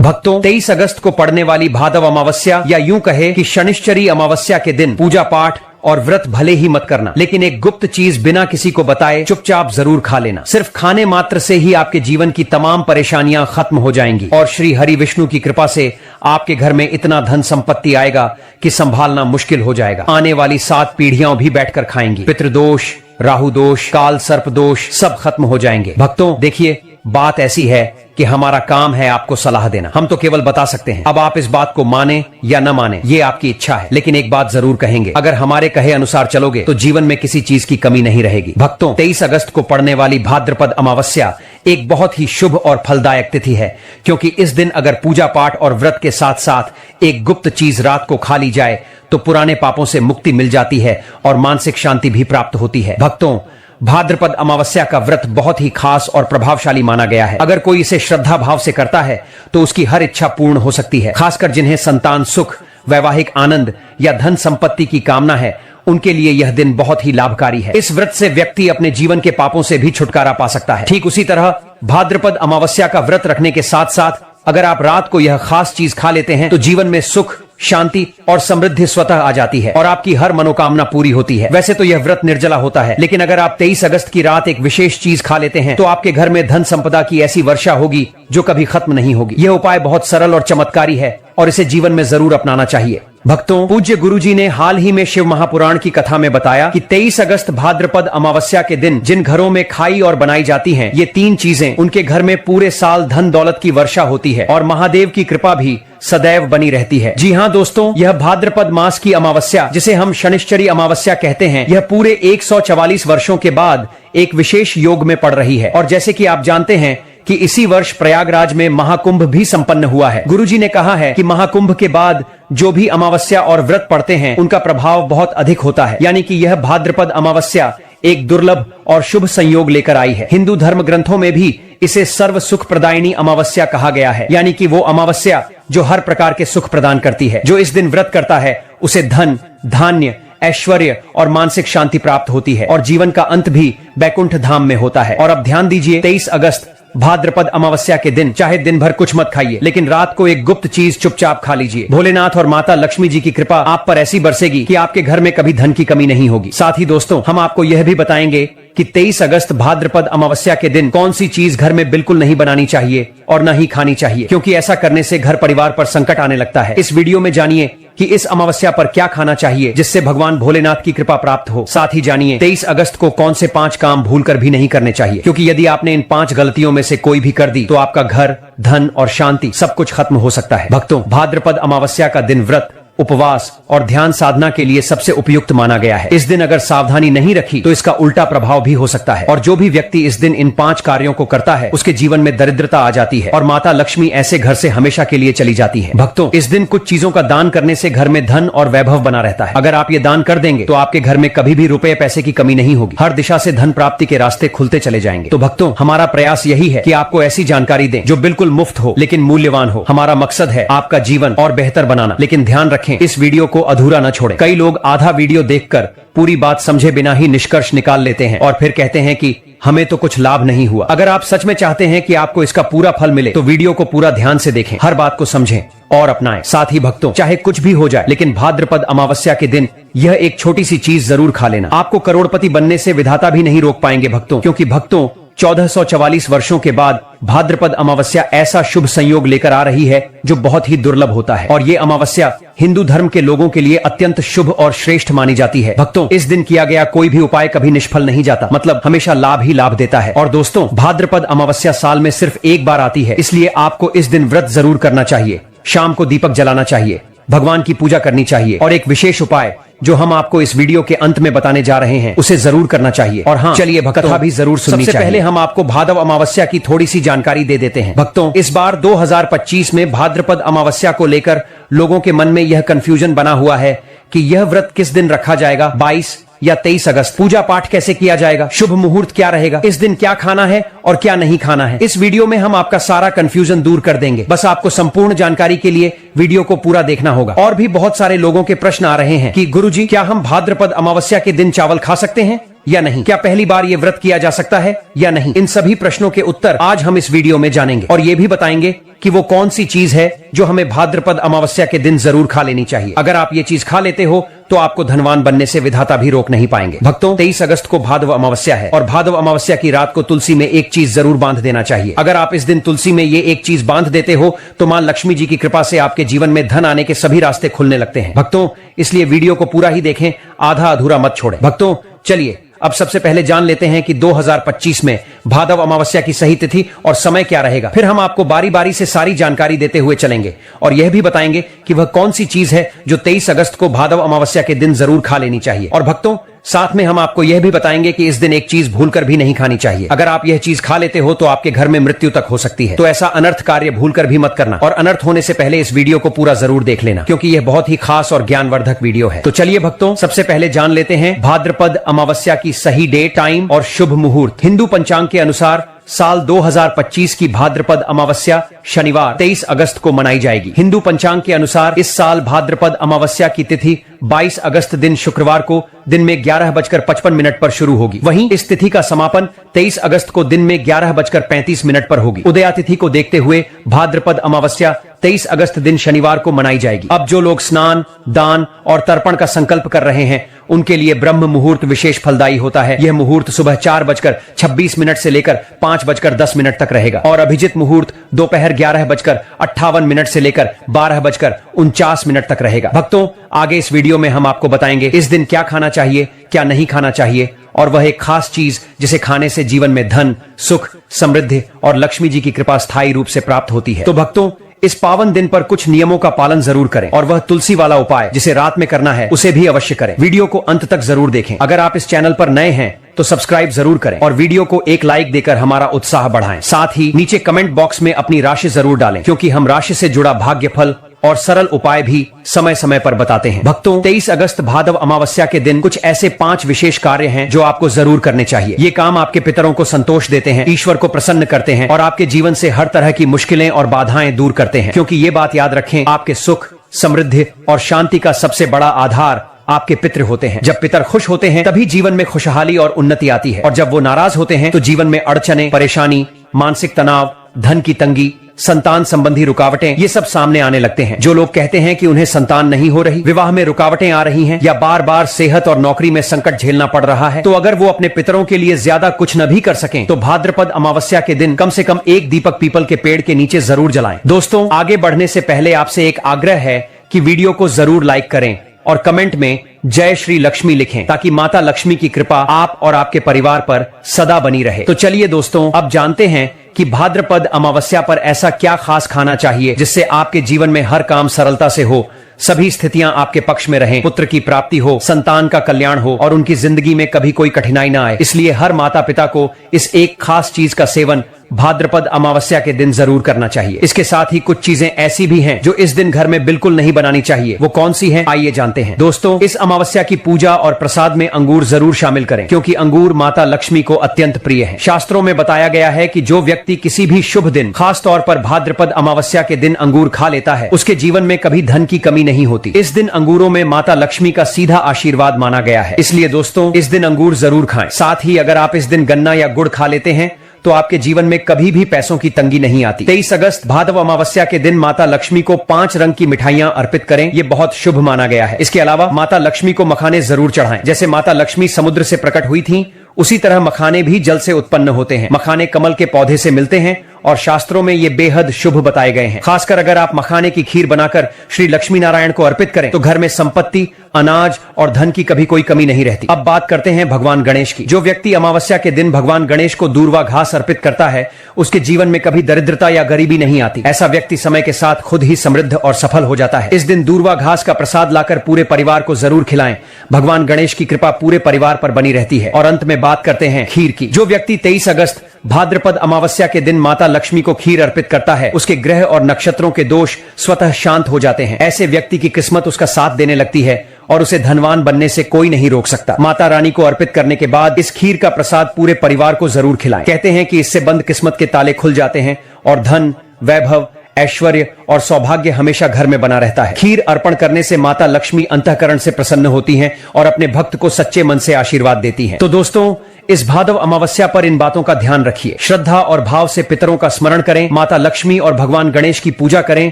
भक्तों, 23 अगस्त को पड़ने वाली भादव अमावस्या या यूं कहे कि शनिश्चरी अमावस्या के दिन पूजा पाठ और व्रत भले ही मत करना, लेकिन एक गुप्त चीज बिना किसी को बताए चुपचाप जरूर खा लेना। सिर्फ खाने मात्र से ही आपके जीवन की तमाम परेशानियां खत्म हो जाएंगी और श्री हरि विष्णु की कृपा से आपके घर में इतना धन संपत्ति आएगा कि संभालना मुश्किल हो जाएगा। आने वाली 7 पीढ़ियां भी बैठकर खाएंगी। पितृदोष, राहु दोष, काल सर्प दोष सब खत्म हो जाएंगे। भक्तों देखिए, बात ऐसी है कि हमारा काम है आपको सलाह देना, हम तो केवल बता सकते हैं। अब आप इस बात को माने या न माने ये आपकी इच्छा है, लेकिन एक बात जरूर कहेंगे, अगर हमारे कहे अनुसार चलोगे तो जीवन में किसी चीज की कमी नहीं रहेगी। भक्तों, 23 अगस्त को पड़ने वाली भाद्रपद अमावस्या एक बहुत ही शुभ और फलदायक तिथि है, क्योंकि इस दिन अगर पूजा पाठ और व्रत के साथ साथ एक गुप्त चीज रात को खा ली जाए तो पुराने पापों से मुक्ति मिल जाती है और मानसिक शांति भी प्राप्त होती है। भक्तों, भाद्रपद अमावस्या का व्रत बहुत ही खास और प्रभावशाली माना गया है। अगर कोई इसे श्रद्धा भाव से करता है तो उसकी हर इच्छा पूर्ण हो सकती है। खासकर जिन्हें संतान सुख, वैवाहिक आनंद या धन संपत्ति की कामना है, उनके लिए यह दिन बहुत ही लाभकारी है। इस व्रत से व्यक्ति अपने जीवन के पापों से भी छुटकारा पा सकता है। ठीक उसी तरह भाद्रपद अमावस्या का व्रत रखने के साथ साथ अगर आप रात को यह खास चीज खा लेते हैं तो जीवन में सुख, शांति और समृद्धि स्वतः आ जाती है और आपकी हर मनोकामना पूरी होती है। वैसे तो यह व्रत निर्जला होता है, लेकिन अगर आप 23 अगस्त की रात एक विशेष चीज खा लेते हैं तो आपके घर में धन संपदा की ऐसी वर्षा होगी जो कभी खत्म नहीं होगी। यह उपाय बहुत सरल और चमत्कारी है और इसे जीवन में जरूर अपनाना चाहिए। भक्तों, पूज्य गुरुजी ने हाल ही में शिव महापुराण की कथा में बताया कि 23 अगस्त भाद्रपद अमावस्या के दिन जिन घरों में खाई और बनाई जाती हैं, ये 3 चीजें, उनके घर में पूरे साल धन दौलत की वर्षा होती है और महादेव की कृपा भी सदैव बनी रहती है। जी हाँ दोस्तों, यह भाद्रपद मास की अमावस्या, जिसे हम शनिश्चरी अमावस्या कहते हैं, यह पूरे 144 वर्षों के बाद एक विशेष योग में पड़ रही है। और जैसे कि आप जानते हैं कि इसी वर्ष प्रयागराज में महाकुंभ भी संपन्न हुआ है। गुरुजी ने कहा है कि महाकुंभ के बाद जो भी अमावस्या और व्रत पड़ते हैं उनका प्रभाव बहुत अधिक होता है, यानी कि यह भाद्रपद अमावस्या एक दुर्लभ और शुभ संयोग लेकर आई है। हिंदू धर्म ग्रंथों में भी इसे सर्व सुख प्रदायिनी अमावस्या कहा गया है, यानी कि वो अमावस्या जो हर प्रकार के सुख प्रदान करती है। जो इस दिन व्रत करता है उसे धन, धान्य, ऐश्वर्य और मानसिक शांति प्राप्त होती है और जीवन का अंत भी बैकुंठ धाम में होता है। और अब ध्यान दीजिए, 23 अगस्त भाद्रपद अमावस्या के दिन चाहे दिन भर कुछ मत खाइए, लेकिन रात को एक गुप्त चीज चुपचाप खा लीजिए। भोलेनाथ और माता लक्ष्मी जी की कृपा आप पर ऐसी बरसेगी कि आपके घर में कभी धन की कमी नहीं होगी। साथ ही दोस्तों, हम आपको यह भी बताएंगे कि 23 अगस्त भाद्रपद अमावस्या के दिन कौन सी चीज घर में बिल्कुल नहीं बनानी चाहिए और न ही खानी चाहिए, क्योंकि ऐसा करने से घर परिवार पर संकट आने लगता है। इस वीडियो में जानिए कि इस अमावस्या पर क्या खाना चाहिए जिससे भगवान भोलेनाथ की कृपा प्राप्त हो। साथ ही जानिए 23 अगस्त को कौन से 5 काम भूलकर भी नहीं करने चाहिए, क्योंकि यदि आपने इन 5 गलतियों में से कोई भी कर दी तो आपका घर, धन और शांति सब कुछ खत्म हो सकता है। भक्तों, भाद्रपद अमावस्या का दिन व्रत, उपवास और ध्यान साधना के लिए सबसे उपयुक्त माना गया है। इस दिन अगर सावधानी नहीं रखी तो इसका उल्टा प्रभाव भी हो सकता है और जो भी व्यक्ति इस दिन इन 5 कार्यों को करता है उसके जीवन में दरिद्रता आ जाती है और माता लक्ष्मी ऐसे घर से हमेशा के लिए चली जाती है। भक्तों, इस दिन कुछ चीजों का दान करने से घर में धन और वैभव बना रहता है। अगर आप ये दान कर देंगे तो आपके घर में कभी भी रुपए पैसे की कमी नहीं होगी, हर दिशा से धन प्राप्ति के रास्ते खुलते चले जाएंगे। तो भक्तों, हमारा प्रयास यही है कि आपको ऐसी जानकारी दें जो बिल्कुल मुफ्त हो लेकिन मूल्यवान हो। हमारा मकसद है आपका जीवन और बेहतर बनाना, लेकिन ध्यान रखें इस वीडियो को अधूरा न छोड़ें। कई लोग आधा वीडियो देखकर पूरी बात समझे बिना ही निष्कर्ष निकाल लेते हैं और फिर कहते हैं कि हमें तो कुछ लाभ नहीं हुआ। अगर आप सच में चाहते हैं कि आपको इसका पूरा फल मिले तो वीडियो को पूरा ध्यान से देखें, हर बात को समझें और अपनाएं। साथ ही भक्तों, चाहे कुछ भी हो जाए लेकिन भाद्रपद अमावस्या के दिन यह एक छोटी सी चीज जरूर खा लेना। आपको करोड़पति बनने से विधाता भी नहीं रोक पाएंगे भक्तों, क्योंकि भक्तों 1444 वर्षों के बाद भाद्रपद अमावस्या ऐसा शुभ संयोग लेकर आ रही है जो बहुत ही दुर्लभ होता है और ये अमावस्या हिंदू धर्म के लोगों के लिए अत्यंत शुभ और श्रेष्ठ मानी जाती है। भक्तों, इस दिन किया गया कोई भी उपाय कभी निष्फल नहीं जाता, मतलब हमेशा लाभ ही लाभ देता है। और दोस्तों, भाद्रपद अमावस्या साल में सिर्फ एक बार आती है, इसलिए आपको इस दिन व्रत जरूर करना चाहिए। शाम को दीपक जलाना चाहिए, भगवान की पूजा करनी चाहिए और एक विशेष उपाय जो हम आपको इस वीडियो के अंत में बताने जा रहे हैं उसे जरूर करना चाहिए। और हाँ, चलिए कथा भी जरूर सुननी चाहिए। सबसे पहले हम आपको भादव अमावस्या की थोड़ी सी जानकारी दे देते हैं। भक्तों, इस बार 2025 में भाद्रपद अमावस्या को लेकर लोगों के मन में यह कंफ्यूजन बना हुआ है कि यह व्रत किस दिन रखा जाएगा, 22 या 23 अगस्त। पूजा पाठ कैसे किया जाएगा, शुभ मुहूर्त क्या रहेगा, इस दिन क्या खाना है और क्या नहीं खाना है। इस वीडियो में हम आपका सारा कंफ्यूजन दूर कर देंगे। बस आपको संपूर्ण जानकारी के लिए वीडियो को पूरा देखना होगा। और भी बहुत सारे लोगों के प्रश्न आ रहे हैं कि गुरुजी, क्या हम भाद्रपद अमावस्या के दिन चावल खा सकते हैं? या नहीं? क्या पहली बार ये व्रत किया जा सकता है या नहीं? इन सभी प्रश्नों के उत्तर आज हम इस वीडियो में जानेंगे और ये भी बताएंगे कि वो कौन सी चीज है जो हमें भाद्रपद अमावस्या के दिन जरूर खा लेनी चाहिए। अगर आप ये चीज खा लेते हो तो आपको धनवान बनने से विधाता भी रोक नहीं पाएंगे। भक्तों, 23 अगस्त को भादव अमावस्या है और भादव अमावस्या की रात को तुलसी में एक चीज जरूर बांध देना चाहिए। अगर आप इस दिन तुलसी में ये एक चीज बांध देते हो तो मां लक्ष्मी जी की कृपा से आपके जीवन में धन आने के सभी रास्ते खुलने लगते हैं। भक्तों, इसलिए वीडियो को पूरा ही देखें, आधा अधूरा मत छोड़ें। भक्तों, चलिए अब सबसे पहले जान लेते हैं कि 2025 में भादव अमावस्या की सही तिथि और समय क्या रहेगा। फिर हम आपको बारी बारी से सारी जानकारी देते हुए चलेंगे और यह भी बताएंगे कि वह कौन सी चीज है जो 23 अगस्त को भादव अमावस्या के दिन जरूर खा लेनी चाहिए। और भक्तों, साथ में हम आपको यह भी बताएंगे कि इस दिन एक चीज भूलकर भी नहीं खानी चाहिए। अगर आप यह चीज खा लेते हो तो आपके घर में मृत्यु तक हो सकती है। तो ऐसा अनर्थ कार्य भूलकर भी मत करना और अनर्थ होने से पहले इस वीडियो को पूरा जरूर देख लेना, क्योंकि यह बहुत ही खास और ज्ञानवर्धक वीडियो है। तो चलिए भक्तों, सबसे पहले जान लेते हैं भाद्रपद अमावस्या की सही डेट, टाइम और शुभ मुहूर्त। हिंदू पंचांग के अनुसार साल 2025 की भाद्रपद अमावस्या शनिवार 23 अगस्त को मनाई जाएगी। हिंदू पंचांग के अनुसार इस साल भाद्रपद अमावस्या की तिथि 22 अगस्त दिन शुक्रवार को दिन में 11:55 पर शुरू होगी। वहीं इस तिथि का समापन 23 अगस्त को दिन में 11:35 पर होगी। उदया तिथि को देखते हुए भाद्रपद अमावस्या 23 अगस्त दिन शनिवार को मनाई जाएगी। अब जो लोग स्नान, दान और तर्पण का संकल्प कर रहे हैं उनके लिए ब्रह्म मुहूर्त विशेष फलदायी होता है। यह मुहूर्त सुबह 4:26 से लेकर 5:10 तक रहेगा और अभिजित मुहूर्त दोपहर 11:58 से लेकर 12:49 तक रहेगा। भक्तों, आगे इस वीडियो में हम आपको बताएंगे इस दिन क्या खाना चाहिए, क्या नहीं खाना चाहिए और वह एक खास चीज जिसे खाने से जीवन में धन, सुख, समृद्धि और लक्ष्मी जी की कृपा स्थायी रूप से प्राप्त होती है। तो भक्तों, इस पावन दिन पर कुछ नियमों का पालन जरूर करें और वह तुलसी वाला उपाय जिसे रात में करना है उसे भी अवश्य करें। वीडियो को अंत तक जरूर देखें। अगर आप इस चैनल पर नए हैं तो सब्सक्राइब जरूर करें और वीडियो को एक लाइक देकर हमारा उत्साह बढ़ाएं। साथ ही नीचे कमेंट बॉक्स में अपनी राशि जरूर डालें, क्योंकि हम राशि से जुड़ा भाग्य फल और सरल उपाय भी समय समय पर बताते हैं। भक्तों, 23 अगस्त भादव अमावस्या के दिन कुछ ऐसे 5 विशेष कार्य हैं जो आपको जरूर करने चाहिए। ये काम आपके पितरों को संतोष देते हैं, ईश्वर को प्रसन्न करते हैं और आपके जीवन से हर तरह की मुश्किलें और बाधाएं दूर करते हैं। क्योंकि ये बात याद रखें, आपके सुख, समृद्धि और शांति का सबसे बड़ा आधार आपके पितृ होते हैं। जब पितर खुश होते हैं तभी जीवन में खुशहाली और उन्नति आती है और जब वो नाराज होते हैं तो जीवन में अड़चने, परेशानी, मानसिक तनाव, धन की तंगी, संतान संबंधी रुकावटें ये सब सामने आने लगते हैं। जो लोग कहते हैं कि उन्हें संतान नहीं हो रही, विवाह में रुकावटें आ रही हैं या बार बार सेहत और नौकरी में संकट झेलना पड़ रहा है, तो अगर वो अपने पितरों के लिए ज्यादा कुछ न भी कर सकें तो भाद्रपद अमावस्या के दिन कम से कम एक दीपक पीपल के पेड़ के नीचे जरूर जलाएं। दोस्तों, आगे बढ़ने से पहले आपसे एक आग्रह है कि वीडियो को जरूर लाइक करें और कमेंट में जय श्री लक्ष्मी लिखें, ताकि माता लक्ष्मी की कृपा आप और आपके परिवार पर सदा बनी रहे। तो चलिए दोस्तों, अब जानते हैं कि भाद्रपद अमावस्या पर ऐसा क्या खास खाना चाहिए जिससे आपके जीवन में हर काम सरलता से हो, सभी स्थितियां आपके पक्ष में रहें, पुत्र की प्राप्ति हो, संतान का कल्याण हो और उनकी जिंदगी में कभी कोई कठिनाई ना आए। इसलिए हर माता पिता को इस एक खास चीज का सेवन भाद्रपद अमावस्या के दिन जरूर करना चाहिए। इसके साथ ही कुछ चीजें ऐसी भी हैं जो इस दिन घर में बिल्कुल नहीं बनानी चाहिए। वो कौन सी हैं, आइए जानते हैं। दोस्तों, इस अमावस्या की पूजा और प्रसाद में अंगूर जरूर शामिल करें, क्योंकि अंगूर माता लक्ष्मी को अत्यंत प्रिय है। शास्त्रों में बताया गया है कि जो व्यक्ति किसी भी शुभ दिन, खास तौर पर भाद्रपद अमावस्या के दिन अंगूर खा लेता है, उसके जीवन में कभी धन की कमी नहीं होती। इस दिन अंगूरों में माता लक्ष्मी का सीधा आशीर्वाद माना गया है। इसलिए दोस्तों, इस दिन अंगूर जरूर खाएं। साथ ही अगर आप इस दिन गन्ना या गुड़ खा लेते हैं तो आपके जीवन में कभी भी पैसों की तंगी नहीं आती। 23 अगस्त भादव अमावस्या के दिन माता लक्ष्मी को 5 रंग की मिठाइयां अर्पित करें, ये बहुत शुभ माना गया है। इसके अलावा माता लक्ष्मी को मखाने जरूर चढ़ाएं। जैसे माता लक्ष्मी समुद्र से प्रकट हुई थीं, उसी तरह मखाने भी जल से उत्पन्न होते हैं। मखाने कमल के पौधे से मिलते हैं और शास्त्रों में ये बेहद शुभ बताए गए हैं। खासकर अगर आप मखाने की खीर बनाकर श्री लक्ष्मी नारायण को अर्पित करें तो घर में संपत्ति, अनाज और धन की कभी कोई कमी नहीं रहती। अब बात करते हैं भगवान गणेश की। जो व्यक्ति अमावस्या के दिन भगवान गणेश को दूर्वा घास अर्पित करता है, उसके जीवन में कभी दरिद्रता या गरीबी नहीं आती। ऐसा व्यक्ति समय के साथ खुद ही समृद्ध और सफल हो जाता है। इस दिन दूर्वा घास का प्रसाद लाकर पूरे परिवार को जरूर खिलाएं। भगवान गणेश की कृपा पूरे परिवार पर बनी रहती है। और अंत में बात करते हैं खीर की। जो व्यक्ति 23 अगस्त भाद्रपद अमावस्या के दिन माता लक्ष्मी को खीर अर्पित करता है, उसके ग्रह और नक्षत्रों के दोष स्वतः शांत हो जाते हैं। ऐसे व्यक्ति की किस्मत उसका साथ देने लगती है और उसे धनवान बनने से कोई नहीं रोक सकता। माता रानी को अर्पित करने के बाद इस खीर का प्रसाद पूरे परिवार को जरूर खिलाएं। कहते हैं कि इससे बंद किस्मत के ताले खुल जाते हैं और धन, वैभव, ऐश्वर्य और सौभाग्य हमेशा घर में बना रहता है। खीर अर्पण करने से माता लक्ष्मी अंतःकरण से प्रसन्न होती हैं और अपने भक्त को सच्चे मन से आशीर्वाद देती हैं। तो दोस्तों, इस भादव अमावस्या पर इन बातों का ध्यान रखिए। श्रद्धा और भाव से पितरों का स्मरण करें, माता लक्ष्मी और भगवान गणेश की पूजा करें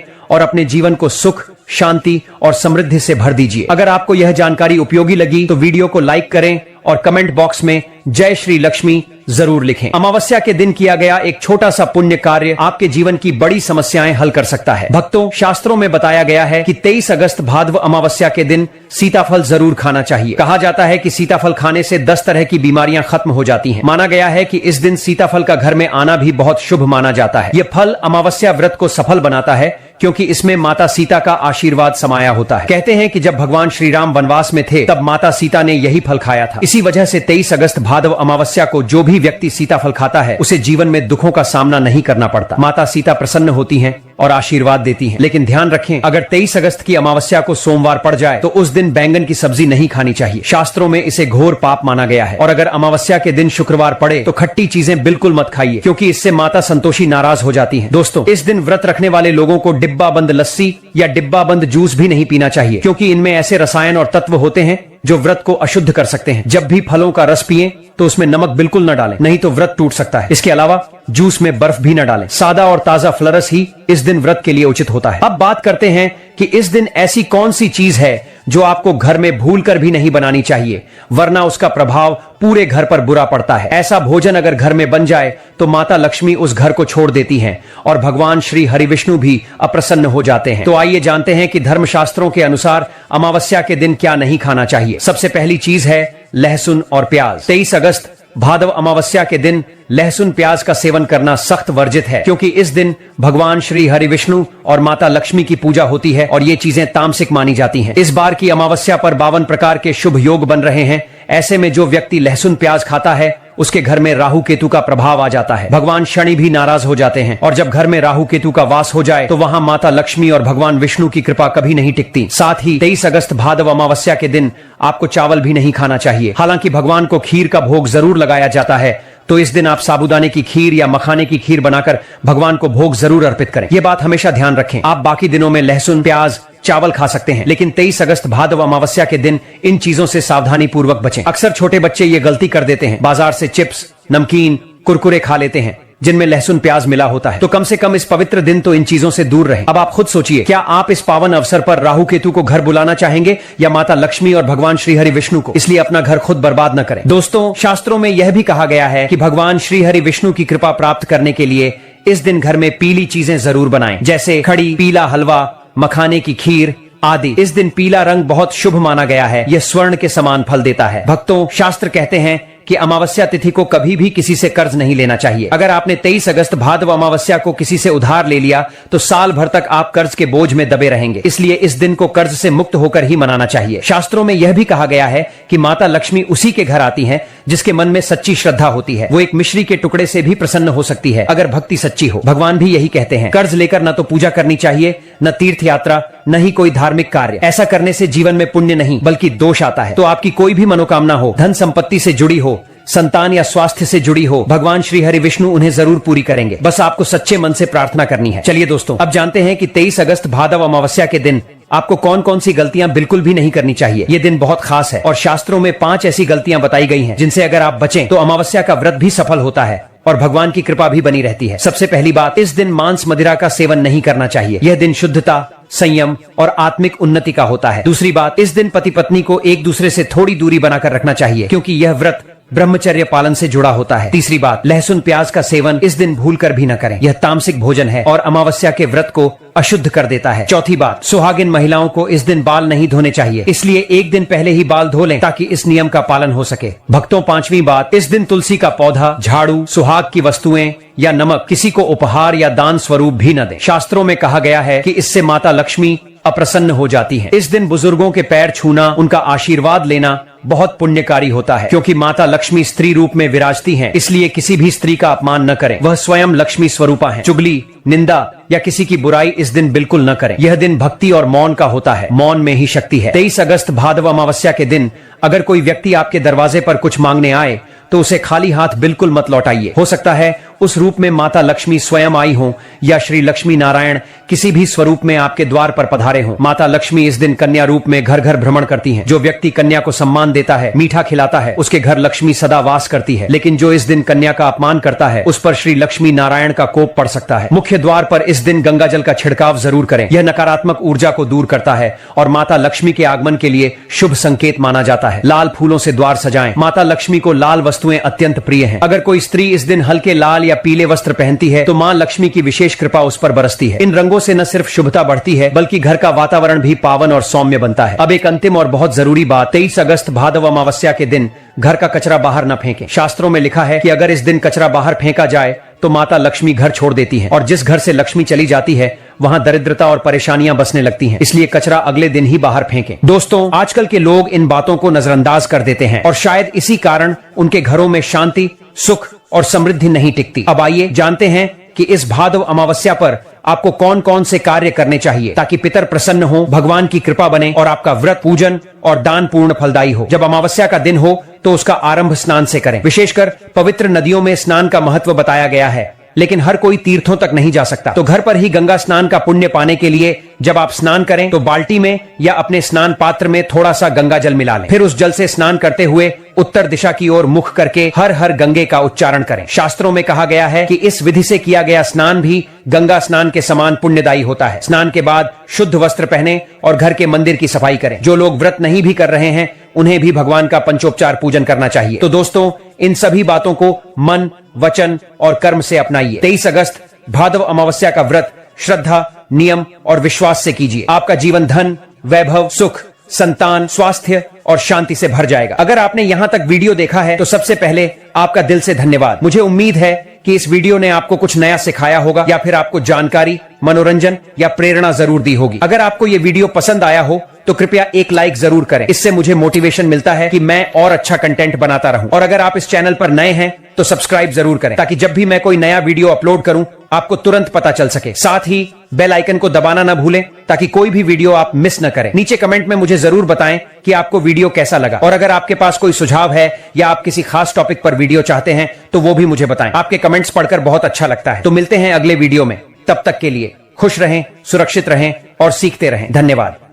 और अपने जीवन को सुख, शांति और समृद्धि से भर दीजिए। अगर आपको यह जानकारी उपयोगी लगी तो वीडियो को लाइक करें और कमेंट बॉक्स में जय श्री लक्ष्मी जरूर लिखें। अमावस्या के दिन किया गया एक छोटा सा पुण्य कार्य आपके जीवन की बड़ी समस्याएं हल कर सकता है। भक्तों, शास्त्रों में बताया गया है कि 23 अगस्त भादव अमावस्या के दिन सीताफल जरूर खाना चाहिए। कहा जाता है कि सीताफल खाने से 10 तरह की बीमारियां खत्म हो जाती हैं। माना गया है कि इस दिन सीताफल का घर में आना भी बहुत शुभ माना जाता है। यह फल अमावस्या व्रत को सफल बनाता है क्योंकि इसमें माता सीता का आशीर्वाद समाया होता है। कहते हैं कि जब भगवान श्री राम वनवास में थे तब माता सीता ने यही फल खाया था। इसी वजह से 23 अगस्त भादव अमावस्या को जो भी व्यक्ति सीताफल खाता है उसे जीवन में दुखों का सामना नहीं करना पड़ता। माता सीता प्रसन्न होती हैं और आशीर्वाद देती हैं। लेकिन ध्यान रखें, अगर 23 अगस्त की अमावस्या को सोमवार पड़ जाए तो उस दिन बैंगन की सब्जी नहीं खानी चाहिए। शास्त्रों में इसे घोर पाप माना गया है। और अगर अमावस्या के दिन शुक्रवार पड़े तो खट्टी चीजें बिल्कुल मत खाइए क्योंकि इससे माता संतोषी नाराज हो जाती है। दोस्तों, इस दिन व्रत रखने वाले लोगों को डिब्बा बंद लस्सी या डिब्बा बंद जूस भी नहीं पीना चाहिए क्योंकि इनमें ऐसे रसायन और तत्व होते हैं जो व्रत को अशुद्ध कर सकते हैं। जब भी फलों का रस पिएं तो उसमें नमक बिल्कुल न डालें, नहीं तो व्रत टूट सकता है। इसके अलावा जूस में बर्फ भी न डालें। सादा और ताजा फलरस ही इस दिन व्रत के लिए उचित होता है। अब बात करते हैं कि इस दिन ऐसी कौन सी चीज है जो आपको घर में भूलकर भी नहीं बनानी चाहिए, वरना उसका प्रभाव पूरे घर पर बुरा पड़ता है। ऐसा भोजन अगर घर में बन जाए तो माता लक्ष्मी उस घर को छोड़ देती हैं और भगवान श्री हरि विष्णु भी अप्रसन्न हो जाते हैं। तो आइए जानते हैं कि धर्मशास्त्रों के अनुसार अमावस्या के दिन क्या नहीं खाना चाहिए। सबसे पहली चीज है लहसुन और प्याज। 23 अगस्त भादव अमावस्या के दिन लहसुन प्याज का सेवन करना सख्त वर्जित है क्योंकि इस दिन भगवान श्री हरि विष्णु और माता लक्ष्मी की पूजा होती है और ये चीजें तामसिक मानी जाती हैं। इस बार की अमावस्या पर 52 प्रकार के शुभ योग बन रहे हैं। ऐसे में जो व्यक्ति लहसुन प्याज खाता है उसके घर में राहु केतु का प्रभाव आ जाता है। भगवान शनि भी नाराज हो जाते हैं और जब घर में राहु केतु का वास हो जाए तो वहां माता लक्ष्मी और भगवान विष्णु की कृपा कभी नहीं टिकती। साथ ही 23 अगस्त भादव अमावस्या के दिन आपको चावल भी नहीं खाना चाहिए। हालांकि भगवान को खीर का भोग जरूर लगाया जाता है, तो इस दिन आप साबूदाने की खीर या मखाने की खीर बनाकर भगवान को भोग जरूर अर्पित करें। ये बात हमेशा ध्यान रखें। आप बाकी दिनों में लहसुन, प्याज, चावल खा सकते हैं, लेकिन 23 अगस्त भादव अमावस्या के दिन इन चीजों से सावधानी पूर्वक बचें। अक्सर छोटे बच्चे ये गलती कर देते हैं, बाजार से चिप्स, नमकीन, कुरकुरे खा लेते हैं जिनमें लहसुन प्याज मिला होता है। तो कम से कम इस पवित्र दिन तो इन चीजों से दूर रहें। अब आप खुद सोचिए, क्या आप इस पावन अवसर पर राहु केतु को घर बुलाना चाहेंगे या माता लक्ष्मी और भगवान श्री हरि विष्णु को? इसलिए अपना घर खुद बर्बाद न करें। दोस्तों, शास्त्रों में यह भी कहा गया है कि भगवान श्री हरि विष्णु की कृपा प्राप्त करने के लिए इस दिन घर में पीली चीजें जरूर बनाएं, जैसे खड़ी, पीला हलवा, मखाने की खीर आदि। इस दिन पीला रंग बहुत शुभ माना गया है। यह स्वर्ण के समान फल देता है। भक्तों, शास्त्र कहते हैं कि अमावस्या तिथि को कभी भी किसी से कर्ज नहीं लेना चाहिए। अगर आपने 23 अगस्त भादव अमावस्या को किसी से उधार ले लिया तो साल भर तक आप कर्ज के बोझ में दबे रहेंगे। इसलिए इस दिन को कर्ज से मुक्त होकर ही मनाना चाहिए। शास्त्रों में यह भी कहा गया है कि माता लक्ष्मी उसी के घर आती हैं जिसके मन में सच्ची श्रद्धा होती है। वो एक मिश्री के टुकड़े से भी प्रसन्न हो सकती है अगर भक्ति सच्ची हो। भगवान भी यही कहते हैं, कर्ज लेकर न तो पूजा करनी चाहिए, न तीर्थ यात्रा, न ही कोई धार्मिक कार्य। ऐसा करने से जीवन में पुण्य नहीं बल्कि दोष आता है। तो आपकी कोई भी मनोकामना हो, धन संपत्ति से जुड़ी हो, संतान या स्वास्थ्य से जुड़ी हो, भगवान श्री हरि विष्णु उन्हें जरूर पूरी करेंगे। बस आपको सच्चे मन से प्रार्थना करनी है। चलिए दोस्तों, अब जानते हैं कि 23 अगस्त भादव अमावस्या के दिन आपको कौन कौन सी गलतियां बिल्कुल भी नहीं करनी चाहिए। ये दिन बहुत खास है और शास्त्रों में 5 ऐसी गलतियां बताई गई हैं जिनसे अगर आप बचें तो अमावस्या का व्रत भी सफल होता है और भगवान की कृपा भी बनी रहती है। सबसे पहली बात, इस दिन मांस मदिरा का सेवन नहीं करना चाहिए। यह दिन शुद्धता, संयम और आत्मिक उन्नति का होता है। दूसरी बात, इस दिन पति पत्नी को एक दूसरे से थोड़ी दूरी बनाकर रखना चाहिए क्योंकि यह व्रत ब्रह्मचर्य पालन से जुड़ा होता है। तीसरी बात, लहसुन प्याज का सेवन इस दिन भूलकर भी न करें। यह तामसिक भोजन है और अमावस्या के व्रत को अशुद्ध कर देता है। चौथी बात, सुहागिन महिलाओं को इस दिन बाल नहीं धोने चाहिए, इसलिए एक दिन पहले ही बाल धो लें ताकि इस नियम का पालन हो सके। भक्तों, पांचवी बात, इस दिन तुलसी का पौधा, झाड़ू, सुहाग की वस्तुएं या नमक किसी को उपहार या दान स्वरूप भी न दें। शास्त्रों में कहा गया है कि इससे माता लक्ष्मी अप्रसन्न हो जाती हैं। इस दिन बुजुर्गों के पैर छूना, उनका आशीर्वाद लेना बहुत पुण्यकारी होता है क्योंकि माता लक्ष्मी स्त्री रूप में विराजती हैं। इसलिए किसी भी स्त्री का अपमान न करें, वह स्वयं लक्ष्मी स्वरूपा है। चुगली, निंदा या किसी की बुराई इस दिन बिल्कुल न करें। यह दिन भक्ति और मौन का होता है। मौन में ही शक्ति है। 23 अगस्त भादव अमावस्या के दिन अगर कोई व्यक्ति आपके दरवाजे पर कुछ मांगने आए तो उसे खाली हाथ बिल्कुल मत लौटाइए। हो सकता है उस रूप में माता लक्ष्मी स्वयं आई हो या श्री लक्ष्मी नारायण किसी भी स्वरूप में आपके द्वार पर पधारे हों, माता लक्ष्मी इस दिन कन्या रूप में घर घर भ्रमण करती हैं। जो व्यक्ति कन्या को सम्मान देता है, मीठा खिलाता है, उसके घर लक्ष्मी सदा वास करती है। लेकिन जो इस दिन कन्या का अपमान करता है, उस पर श्री लक्ष्मी नारायण का कोप पड़ सकता है। मुख्य द्वार पर इस दिन गंगा जल का छिड़काव जरूर करें। यह नकारात्मक ऊर्जा को दूर करता है और माता लक्ष्मी के आगमन के लिए शुभ संकेत माना जाता है। लाल फूलों से द्वार सजाएं। माता लक्ष्मी को लाल वस्तुएं अत्यंत प्रिय हैं। अगर कोई स्त्री इस दिन हल्के लाल या पीले वस्त्र पहनती है तो मां लक्ष्मी की विशेष कृपा उस पर बरसती है। इन रंगों से न सिर्फ शुभता बढ़ती है बल्कि घर का वातावरण भी पावन और सौम्य बनता है। अब एक अंतिम और बहुत जरूरी बात, 23 अगस्त भादव अमावस्या के दिन घर का कचरा बाहर न फेंकें। शास्त्रों में लिखा है कि अगर इस दिन कचरा बाहर फेंका जाए तो माता लक्ष्मी घर छोड़ देती हैं और जिस घर से लक्ष्मी चली जाती है वहां दरिद्रता और परेशानियां बसने लगती हैं। इसलिए कचरा अगले दिन ही बाहर फेंकें। दोस्तों, आजकल के लोग इन बातों को नजरअंदाज कर देते हैं और शायद इसी कारण उनके घरों में शांति, सुख और समृद्धि नहीं टिकती। अब आइए जानते हैं कि इस भादव अमावस्या पर आपको कौन कौन से कार्य करने चाहिए ताकि पितर प्रसन्न हो, भगवान की कृपा बने और आपका व्रत, पूजन और दान पूर्ण फलदायी हो। जब अमावस्या का दिन हो तो उसका आरंभ स्नान से करें। विशेषकर पवित्र नदियों में स्नान का महत्व बताया गया है, लेकिन हर कोई तीर्थों तक नहीं जा सकता। तो घर पर ही गंगा स्नान का पुण्य पाने के लिए जब आप स्नान करें तो बाल्टी में या अपने स्नान पात्र में थोड़ा सा गंगा जल मिला लें। फिर उस जल से स्नान करते हुए उत्तर दिशा की ओर मुख करके हर हर गंगे का उच्चारण करें। शास्त्रों में कहा गया है कि इस विधि से किया गया स्नान भी गंगा स्नान के समान पुण्यदायी होता है। स्नान के बाद शुद्ध वस्त्र पहने और घर के मंदिर की सफाई करें। जो लोग व्रत नहीं भी कर रहे हैं उन्हें भी भगवान का पंचोपचार पूजन करना चाहिए। तो दोस्तों, इन सभी बातों को मन, वचन और कर्म से अपनाइए। 23 अगस्त भादव अमावस्या का व्रत श्रद्धा, नियम और विश्वास से कीजिए। आपका जीवन धन, वैभव, सुख, संतान, स्वास्थ्य और शांति से भर जाएगा। अगर आपने यहां तक वीडियो देखा है तो सबसे पहले आपका दिल से धन्यवाद। मुझे उम्मीद है कि इस वीडियो ने आपको कुछ नया सिखाया होगा या फिर आपको जानकारी, मनोरंजन या प्रेरणा जरूर दी होगी। अगर आपको ये वीडियो पसंद आया हो तो कृपया एक लाइक जरूर करें। इससे मुझे मोटिवेशन मिलता है कि मैं और अच्छा कंटेंट बनाता रहूं। और अगर आप इस चैनल पर नए हैं तो सब्सक्राइब जरूर करें ताकि जब भी मैं कोई नया वीडियो अपलोड करूं आपको तुरंत पता चल सके। साथ ही बेल आइकन को दबाना न भूलें ताकि कोई भी वीडियो आप मिस न करें। नीचे कमेंट में मुझे जरूर बताएं कि आपको वीडियो कैसा लगा और अगर आपके पास कोई सुझाव है या आप किसी खास टॉपिक पर वीडियो चाहते हैं तो वो भी मुझे बताएं। आपके कमेंट्स पढ़कर बहुत अच्छा लगता है। तो मिलते हैं अगले वीडियो में। तब तक के लिए खुश रहें, सुरक्षित रहें और सीखते रहें। धन्यवाद।